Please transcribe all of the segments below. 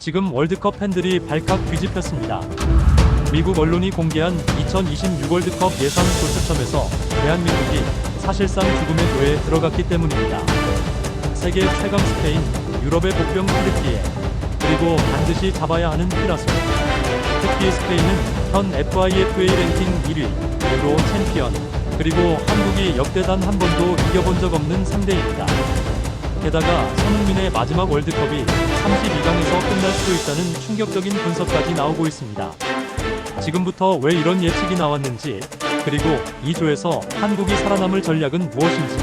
지금 월드컵 팬들이 발칵 뒤집혔습니다. 미국 언론이 공개한 2026 월드컵 예상 조추첨에서 대한민국이 사실상 죽음의 도에 들어갔기 때문입니다. 세계 최강 스페인, 유럽의 복병 튀르키예, 그리고 반드시 잡아야 하는 퀴라소. 특히 스페인은 현 FIFA 랭킹 1위, 유로 챔피언, 그리고 한국이 역대 단 한 번도 이겨본 적 없는 상대입니다. 게다가 손흥민의 마지막 월드컵이 32강에서 끝날 수도 있다는 충격적인 분석까지 나오고 있습니다. 지금부터 왜 이런 예측이 나왔는지, 그리고 이 조에서 한국이 살아남을 전략은 무엇인지,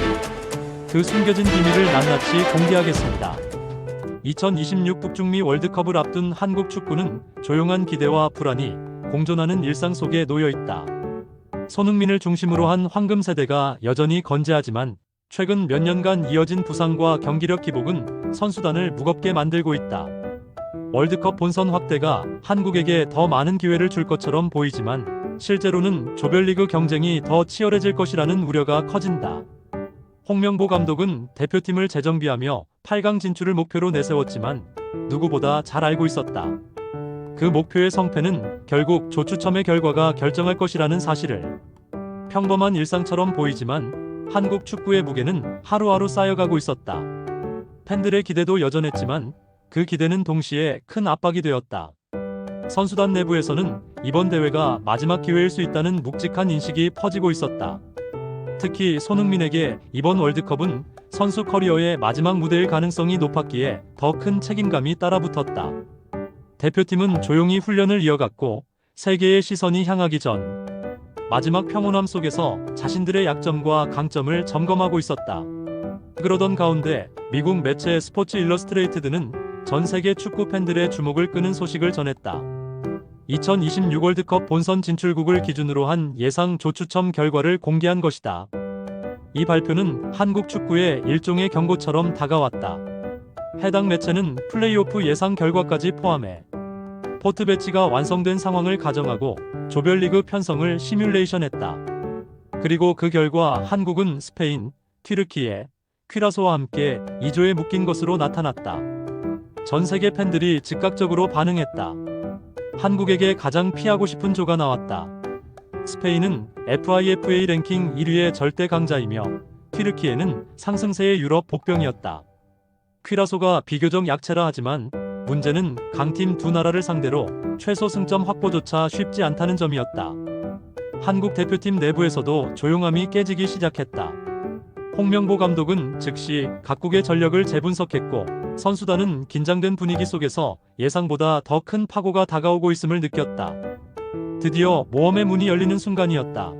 그 숨겨진 비밀을 낱낱이 공개하겠습니다. 2026 북중미 월드컵을 앞둔 한국 축구는 조용한 기대와 불안이 공존하는 일상 속에 놓여 있다. 손흥민을 중심으로 한 황금 세대가 여전히 건재하지만 최근 몇 년간 이어진 부상과 경기력 기복은 선수단을 무겁게 만들고 있다. 월드컵 본선 확대가 한국에게 더 많은 기회를 줄 것처럼 보이지만 실제로는 조별리그 경쟁이 더 치열해질 것이라는 우려가 커진다. 홍명보 감독은 대표팀을 재정비하며 8강 진출을 목표로 내세웠지만 누구보다 잘 알고 있었다. 그 목표의 성패는 결국 조추첨의 결과가 결정할 것이라는 사실을. 평범한 일상처럼 보이지만 한국 축구의 무게는 하루하루 쌓여가고 있었다. 팬들의 기대도 여전했지만 그 기대는 동시에 큰 압박이 되었다. 선수단 내부에서는 이번 대회가 마지막 기회일 수 있다는 묵직한 인식이 퍼지고 있었다. 특히 손흥민에게 이번 월드컵은 선수 커리어의 마지막 무대일 가능성이 높았기에 더 큰 책임감이 따라붙었다. 대표팀은 조용히 훈련을 이어갔고 세계의 시선이 향하기 전 마지막 평온함 속에서 자신들의 약점과 강점을 점검하고 있었다. 그러던 가운데 미국 매체 스포츠 일러스트레이트드는 전 세계 축구 팬들의 주목을 끄는 소식을 전했다. 2026 월드컵 본선 진출국을 기준으로 한 예상 조추첨 결과를 공개한 것이다. 이 발표는 한국 축구의 일종의 경고처럼 다가왔다. 해당 매체는 플레이오프 예상 결과까지 포함해 포트 배치가 완성된 상황을 가정하고 조별리그 편성을 시뮬레이션했다. 그리고 그 결과 한국은 스페인, 튀르키예, 퀴라소와 함께 2조에 묶인 것으로 나타났다. 전 세계 팬들이 즉각적으로 반응했다. 한국에게 가장 피하고 싶은 조가 나왔다. 스페인은 FIFA 랭킹 1위의 절대 강자이며 튀르키예는 상승세의 유럽 복병이었다. 퀴라소가 비교적 약체라 하지만 문제는 강팀 두 나라를 상대로 최소 승점 확보조차 쉽지 않다는 점이었다. 한국 대표팀 내부에서도 조용함이 깨지기 시작했다. 홍명보 감독은 즉시 각국의 전력을 재분석했고 선수단은 긴장된 분위기 속에서 예상보다 더 큰 파고가 다가오고 있음을 느꼈다. 드디어 모험의 문이 열리는 순간이었다.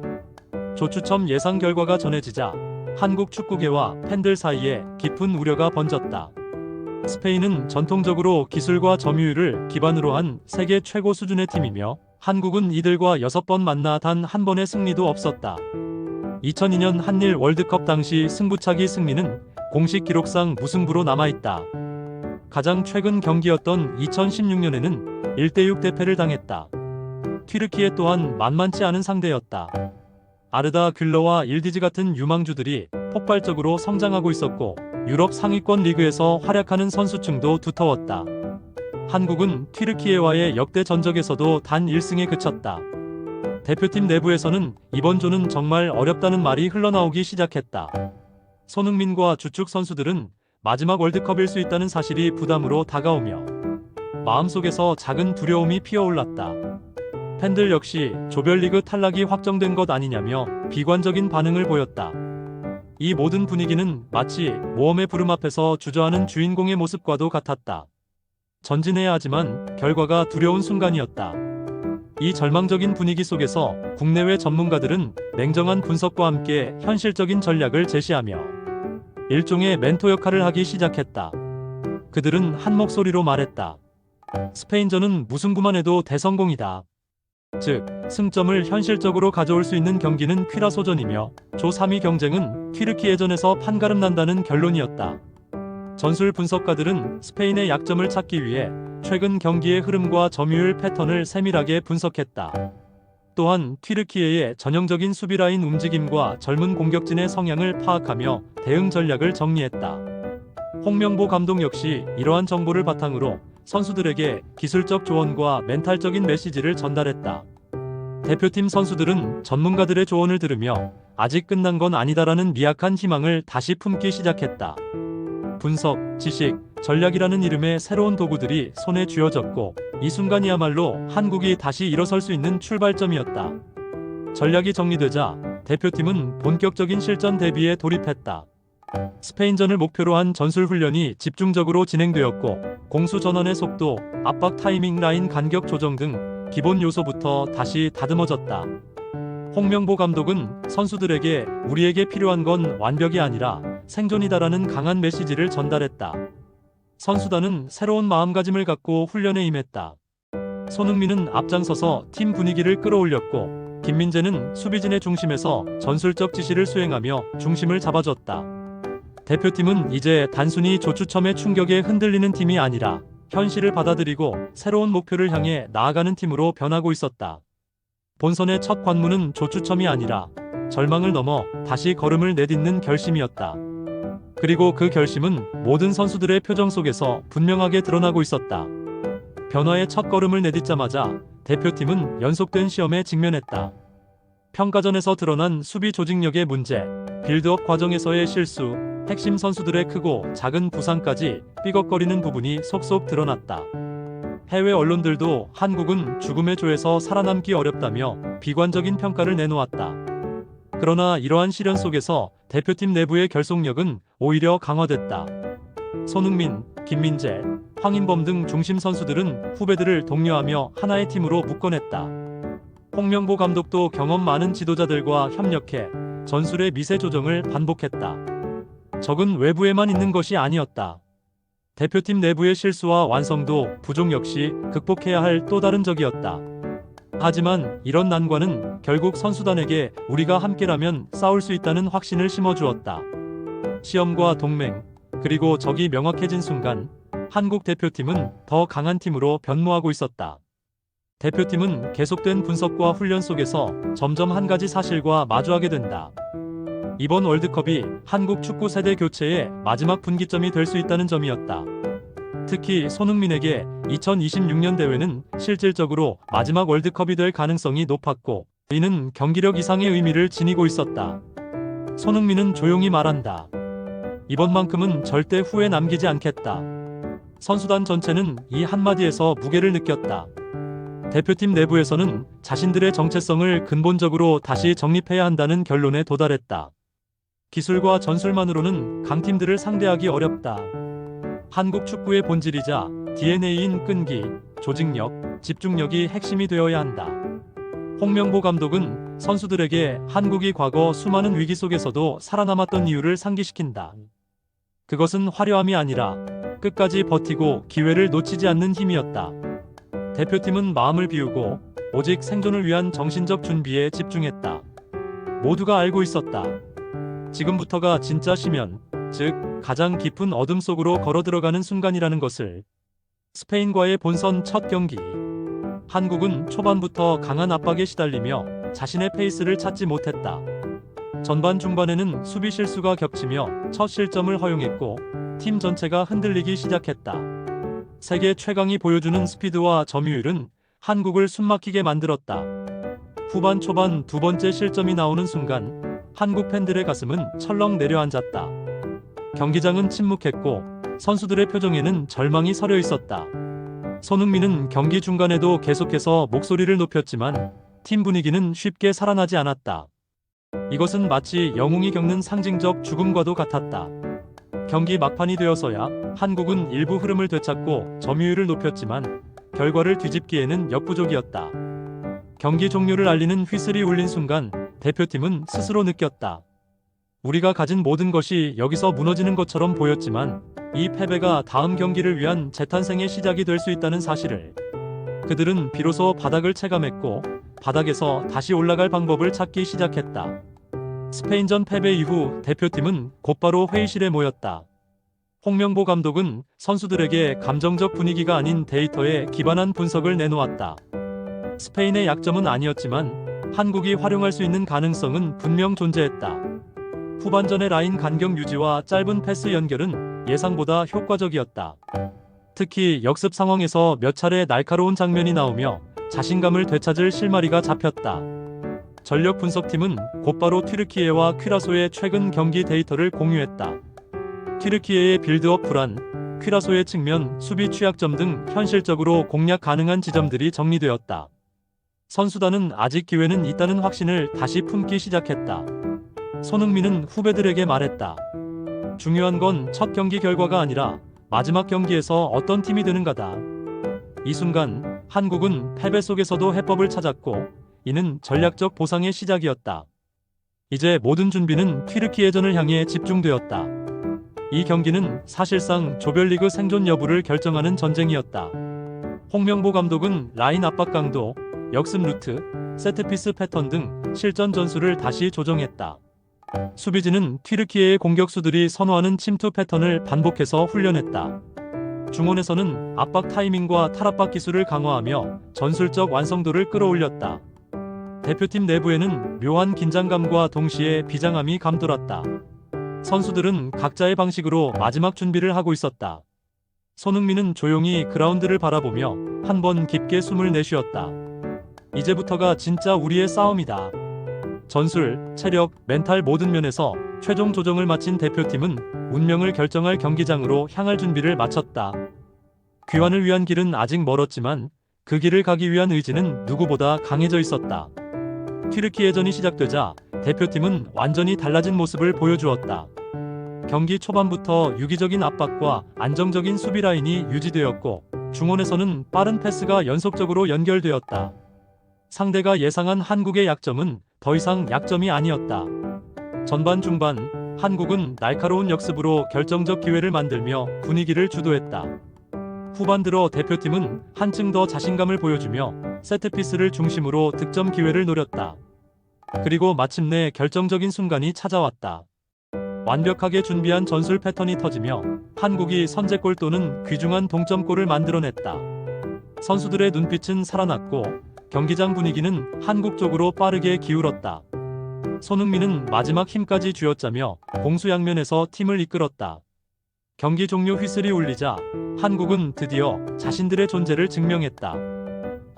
조추첨 예상 결과가 전해지자 한국 축구계와 팬들 사이에 깊은 우려가 번졌다. 스페인은 전통적으로 기술과 점유율을 기반으로 한 세계 최고 수준의 팀이며 한국은 이들과 6번 만나 단 한 번의 승리도 없었다. 2002년 한일 월드컵 당시 승부차기 승리는 공식 기록상 무승부로 남아있다. 가장 최근 경기였던 2016년에는 1대6 대패를 당했다. 튀르키예 또한 만만치 않은 상대였다. 아르다 귤러와 일디즈 같은 유망주들이 폭발적으로 성장하고 있었고 유럽 상위권 리그에서 활약하는 선수층도 두터웠다. 한국은 튀르키예와의 역대 전적에서도 단 1승에 그쳤다. 대표팀 내부에서는 이번 조는 정말 어렵다는 말이 흘러나오기 시작했다. 손흥민과 주축 선수들은 마지막 월드컵일 수 있다는 사실이 부담으로 다가오며 마음속에서 작은 두려움이 피어올랐다. 팬들 역시 조별리그 탈락이 확정된 것 아니냐며 비관적인 반응을 보였다. 이 모든 분위기는 마치 모험의 부름 앞에서 주저하는 주인공의 모습과도 같았다. 전진해야 하지만 결과가 두려운 순간이었다. 이 절망적인 분위기 속에서 국내외 전문가들은 냉정한 분석과 함께 현실적인 전략을 제시하며 일종의 멘토 역할을 하기 시작했다. 그들은 한 목소리로 말했다. 스페인전은 무승부만 해도 대성공이다. 즉, 승점을 현실적으로 가져올 수 있는 경기는 퀴라소전이며 조 3위 경쟁은 튀르키예전에서 판가름 난다는 결론이었다. 전술 분석가들은 스페인의 약점을 찾기 위해 최근 경기의 흐름과 점유율 패턴을 세밀하게 분석했다. 또한 튀르키예의 전형적인 수비라인 움직임과 젊은 공격진의 성향을 파악하며 대응 전략을 정리했다. 홍명보 감독 역시 이러한 정보를 바탕으로 선수들에게 기술적 조언과 멘탈적인 메시지를 전달했다. 대표팀 선수들은 전문가들의 조언을 들으며 아직 끝난 건 아니다라는 미약한 희망을 다시 품기 시작했다. 분석, 지식, 전략이라는 이름의 새로운 도구들이 손에 쥐어졌고 이 순간이야말로 한국이 다시 일어설 수 있는 출발점이었다. 전략이 정리되자 대표팀은 본격적인 실전 대비에 돌입했다. 스페인전을 목표로 한 전술 훈련이 집중적으로 진행되었고 공수 전환의 속도, 압박 타이밍, 라인 간격 조정 등 기본 요소부터 다시 다듬어졌다. 홍명보 감독은 선수들에게 우리에게 필요한 건 완벽이 아니라 생존이다라는 강한 메시지를 전달했다. 선수단은 새로운 마음가짐을 갖고 훈련에 임했다. 손흥민은 앞장서서 팀 분위기를 끌어올렸고 김민재는 수비진의 중심에서 전술적 지시를 수행하며 중심을 잡아줬다. 대표팀은 이제 단순히 조추첨의 충격에 흔들리는 팀이 아니라 현실을 받아들이고 새로운 목표를 향해 나아가는 팀으로 변하고 있었다. 본선의 첫 관문은 조추첨이 아니라 절망을 넘어 다시 걸음을 내딛는 결심이었다. 그리고 그 결심은 모든 선수들의 표정 속에서 분명하게 드러나고 있었다. 변화의 첫 걸음을 내딛자마자 대표팀은 연속된 시험에 직면했다. 평가전에서 드러난 수비 조직력의 문제, 빌드업 과정에서의 실수, 핵심 선수들의 크고 작은 부상까지 삐걱거리는 부분이 속속 드러났다. 해외 언론들도 한국은 죽음의 조에서 살아남기 어렵다며 비관적인 평가를 내놓았다. 그러나 이러한 시련 속에서 대표팀 내부의 결속력은 오히려 강화됐다. 손흥민, 김민재, 황인범 등 중심 선수들은 후배들을 독려하며 하나의 팀으로 묶어냈다. 홍명보 감독도 경험 많은 지도자들과 협력해 전술의 미세 조정을 반복했다. 적은 외부에만 있는 것이 아니었다. 대표팀 내부의 실수와 완성도 부족 역시 극복해야 할 또 다른 적이었다. 하지만 이런 난관은 결국 선수단에게 우리가 함께라면 싸울 수 있다는 확신을 심어주었다. 시험과 동맹, 그리고 적이 명확해진 순간 한국 대표팀은 더 강한 팀으로 변모하고 있었다. 대표팀은 계속된 분석과 훈련 속에서 점점 한 가지 사실과 마주하게 된다. 이번 월드컵이 한국 축구 세대 교체의 마지막 분기점이 될 수 있다는 점이었다. 특히 손흥민에게 2026년 대회는 실질적으로 마지막 월드컵이 될 가능성이 높았고 이는 경기력 이상의 의미를 지니고 있었다. 손흥민은 조용히 말한다. 이번만큼은 절대 후회 남기지 않겠다. 선수단 전체는 이 한마디에서 무게를 느꼈다. 대표팀 내부에서는 자신들의 정체성을 근본적으로 다시 정립해야 한다는 결론에 도달했다. 기술과 전술만으로는 강팀들을 상대하기 어렵다. 한국 축구의 본질이자 DNA인 끈기, 조직력, 집중력이 핵심이 되어야 한다. 홍명보 감독은 선수들에게 한국이 과거 수많은 위기 속에서도 살아남았던 이유를 상기시킨다. 그것은 화려함이 아니라 끝까지 버티고 기회를 놓치지 않는 힘이었다. 대표팀은 마음을 비우고 오직 생존을 위한 정신적 준비에 집중했다. 모두가 알고 있었다. 지금부터가 진짜 시면, 즉 가장 깊은 어둠 속으로 걸어 들어가는 순간이라는 것을. 스페인과의 본선 첫 경기. 한국은 초반부터 강한 압박에 시달리며 자신의 페이스를 찾지 못했다. 전반 중반에는 수비 실수가 겹치며 첫 실점을 허용했고 팀 전체가 흔들리기 시작했다. 세계 최강이 보여주는 스피드와 점유율은 한국을 숨막히게 만들었다. 후반 초반 두 번째 실점이 나오는 순간 한국 팬들의 가슴은 철렁 내려앉았다. 경기장은 침묵했고 선수들의 표정에는 절망이 서려 있었다. 손흥민은 경기 중간에도 계속해서 목소리를 높였지만 팀 분위기는 쉽게 살아나지 않았다. 이것은 마치 영웅이 겪는 상징적 죽음과도 같았다. 경기 막판이 되어서야 한국은 일부 흐름을 되찾고 점유율을 높였지만 결과를 뒤집기에는 역부족이었다. 경기 종료를 알리는 휘슬이 울린 순간 대표팀은 스스로 느꼈다. 우리가 가진 모든 것이 여기서 무너지는 것처럼 보였지만 이 패배가 다음 경기를 위한 재탄생의 시작이 될 수 있다는 사실을. 그들은 비로소 바닥을 체감했고 바닥에서 다시 올라갈 방법을 찾기 시작했다. 스페인전 패배 이후 대표팀은 곧바로 회의실에 모였다. 홍명보 감독은 선수들에게 감정적 분위기가 아닌 데이터에 기반한 분석을 내놓았다. 스페인의 약점은 아니었지만 한국이 활용할 수 있는 가능성은 분명 존재했다. 후반전의 라인 간격 유지와 짧은 패스 연결은 예상보다 효과적이었다. 특히 역습 상황에서 몇 차례 날카로운 장면이 나오며 자신감을 되찾을 실마리가 잡혔다. 전력 분석팀은 곧바로 튀르키예와 퀴라소의 최근 경기 데이터를 공유했다. 튀르키예의 빌드업 불안, 퀴라소의 측면, 수비 취약점 등 현실적으로 공략 가능한 지점들이 정리되었다. 선수단은 아직 기회는 있다는 확신을 다시 품기 시작했다. 손흥민은 후배들에게 말했다. 중요한 건 첫 경기 결과가 아니라 마지막 경기에서 어떤 팀이 되는가다. 이 순간 한국은 패배 속에서도 해법을 찾았고 이는 전략적 보상의 시작이었다. 이제 모든 준비는 튀르키예전을 향해 집중되었다. 이 경기는 사실상 조별리그 생존 여부를 결정하는 전쟁이었다. 홍명보 감독은 라인 압박 강도, 역습 루트, 세트피스 패턴 등 실전 전술을 다시 조정했다. 수비진은 튀르키예의 공격수들이 선호하는 침투 패턴을 반복해서 훈련했다. 중원에서는 압박 타이밍과 탈압박 기술을 강화하며 전술적 완성도를 끌어올렸다. 대표팀 내부에는 묘한 긴장감과 동시에 비장함이 감돌았다. 선수들은 각자의 방식으로 마지막 준비를 하고 있었다. 손흥민은 조용히 그라운드를 바라보며 한 번 깊게 숨을 내쉬었다. 이제부터가 진짜 우리의 싸움이다. 전술, 체력, 멘탈 모든 면에서 최종 조정을 마친 대표팀은 운명을 결정할 경기장으로 향할 준비를 마쳤다. 귀환을 위한 길은 아직 멀었지만 그 길을 가기 위한 의지는 누구보다 강해져 있었다. 튀르키예전이 시작되자 대표팀은 완전히 달라진 모습을 보여주었다. 경기 초반부터 유기적인 압박과 안정적인 수비 라인이 유지되었고 중원에서는 빠른 패스가 연속적으로 연결되었다. 상대가 예상한 한국의 약점은 더 이상 약점이 아니었다. 전반 중반 한국은 날카로운 역습으로 결정적 기회를 만들며 분위기를 주도했다. 후반 들어 대표팀은 한층 더 자신감을 보여주며 세트피스를 중심으로 득점 기회를 노렸다. 그리고 마침내 결정적인 순간이 찾아왔다. 완벽하게 준비한 전술 패턴이 터지며 한국이 선제골 또는 귀중한 동점골을 만들어냈다. 선수들의 눈빛은 살아났고 경기장 분위기는 한국 쪽으로 빠르게 기울었다. 손흥민은 마지막 힘까지 쥐어짜며 공수양면에서 팀을 이끌었다. 경기 종료 휘슬이 울리자 한국은 드디어 자신들의 존재를 증명했다.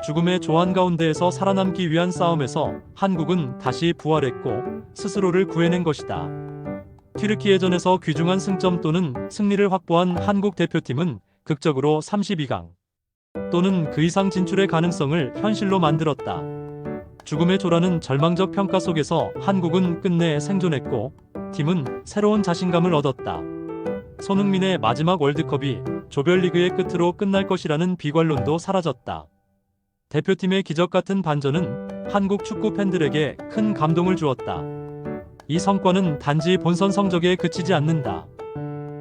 죽음의 조한 가운데에서 살아남기 위한 싸움에서 한국은 다시 부활했고 스스로를 구해낸 것이다. 튀르키예전에서 귀중한 승점 또는 승리를 확보한 한국 대표팀은 극적으로 32강 또는 그 이상 진출의 가능성을 현실로 만들었다. 죽음의 조라는 절망적 평가 속에서 한국은 끝내 생존했고 팀은 새로운 자신감을 얻었다. 손흥민의 마지막 월드컵이 조별리그의 끝으로 끝날 것이라는 비관론도 사라졌다. 대표팀의 기적 같은 반전은 한국 축구 팬들에게 큰 감동을 주었다. 이 성과는 단지 본선 성적에 그치지 않는다.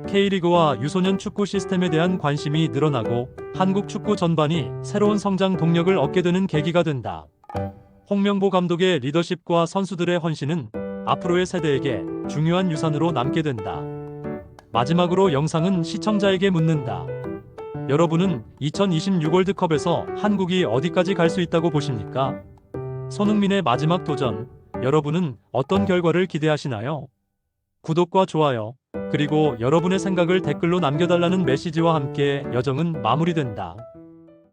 K리그와 유소년 축구 시스템에 대한 관심이 늘어나고 한국 축구 전반이 새로운 성장 동력을 얻게 되는 계기가 된다. 홍명보 감독의 리더십과 선수들의 헌신은 앞으로의 세대에게 중요한 유산으로 남게 된다. 마지막으로 영상은 시청자에게 묻는다. 여러분은 2026 월드컵에서 한국이 어디까지 갈 수 있다고 보십니까? 손흥민의 마지막 도전, 여러분은 어떤 결과를 기대하시나요? 구독과 좋아요, 그리고 여러분의 생각을 댓글로 남겨달라는 메시지와 함께 여정은 마무리된다.